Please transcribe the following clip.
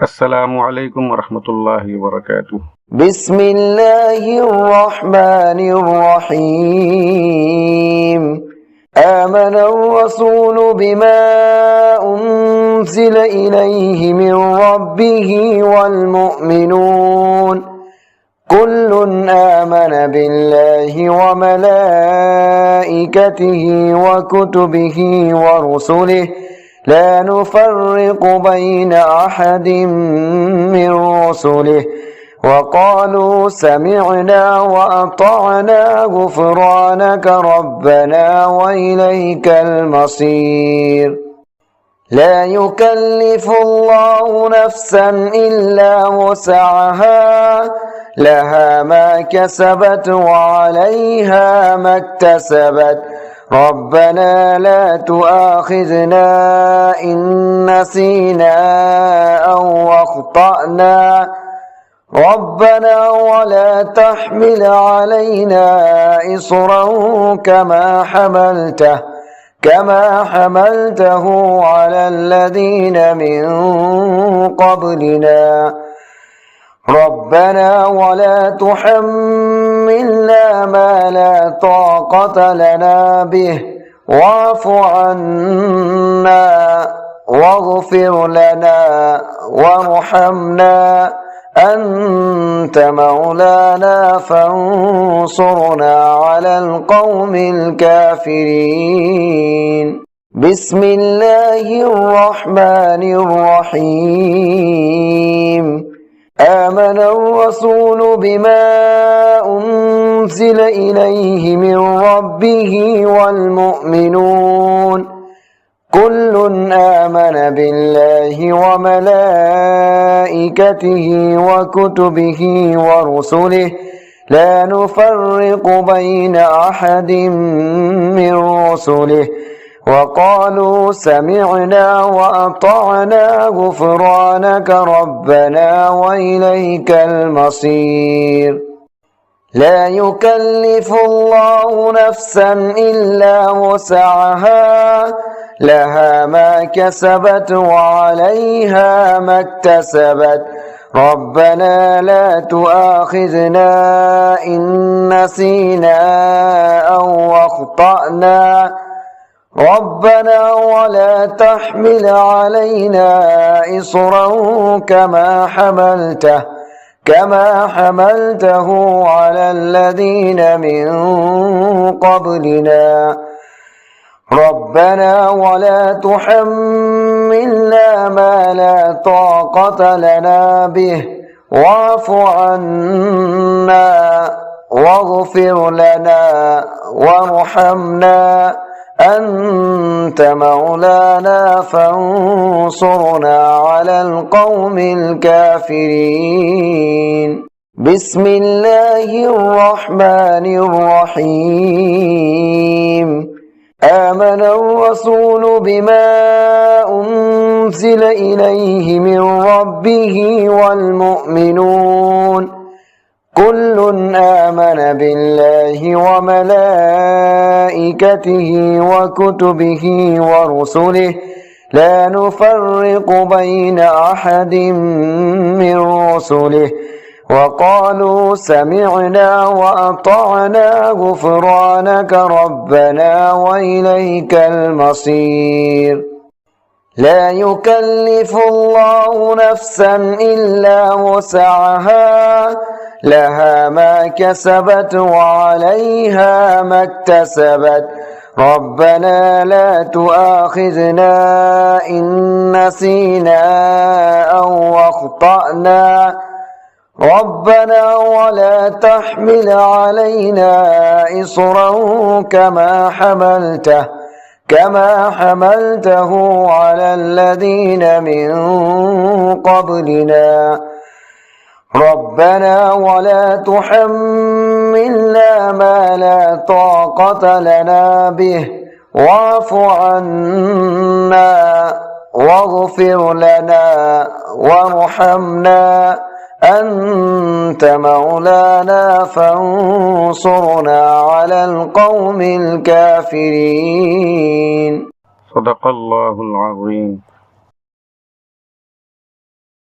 السلام عليكم ورحمة الله وبركاته. بسم الله الرحمن الرحيم. آمن الرسول بما أنزل إليه من ربه والمؤمنون كل آمن بالله وملائكته وكتبه ورسله لا نفرق بين أحد من رسله وقالوا سمعنا وأطعنا غفرانك ربنا وإليك المصير. لا يكلف الله نفسا إلا وسعها لها ما كسبت وعليها ما اكتسبت ربنا لا تؤاخذنا إن نسينا أو أخطأنا ربنا ولا تحمل علينا إصرا كما حملته على الذين من قبلنا ربنا ولا تحملنا ما لا طاقة لنا به واعف عنا واغفر لنا وارحمنا أنت مولانا فانصرنا على القوم الكافرين. بسم الله الرحمن الرحيم. آمن الرسول بما أنزل إليه من ربه والمؤمنون كل آمن بالله وملائكته وكتبه ورسله لا نفرق بين أحد من رسله وقالوا سمعنا وأطعنا غفرانك ربنا وإليك المصير. لا يكلف الله نفسا إلا وسعها لها ما كسبت وعليها ما اكتسبت ربنا لا تؤاخذنا إن نسينا أو أخطأنا ربنا ولا تحمل علينا إصرا كما حملته على الذين من قبلنا ربنا ولا تحملنا ما لا طاقة لنا به واعف عنا واغفر لنا وارحمنا أنت مولانا فانصرنا على القوم الكافرين. بسم الله الرحمن الرحيم. آمن الرسول بما أنزل إليه من ربه والمؤمنون كل آمن بالله وملائكته وكتبه ورسله لا نفرق بين أحد من رسله وقالوا سمعنا وأطعنا غفرانك ربنا وإليك المصير. لا يكلف الله نفسا إلا وسعها لها ما كسبت وعليها ما اكتسبت ربنا لا تؤاخذنا إن نسينا أو أخطأنا ربنا ولا تحمل علينا إصرا كما حملته على الذين من قبلنا ربنا ولا تحملنا ما لا طاقة لنا به واعف عنا واغفر لنا وارحمنا أنت مولانا فانصرنا على القوم الكافرين. صدق الله العظيم.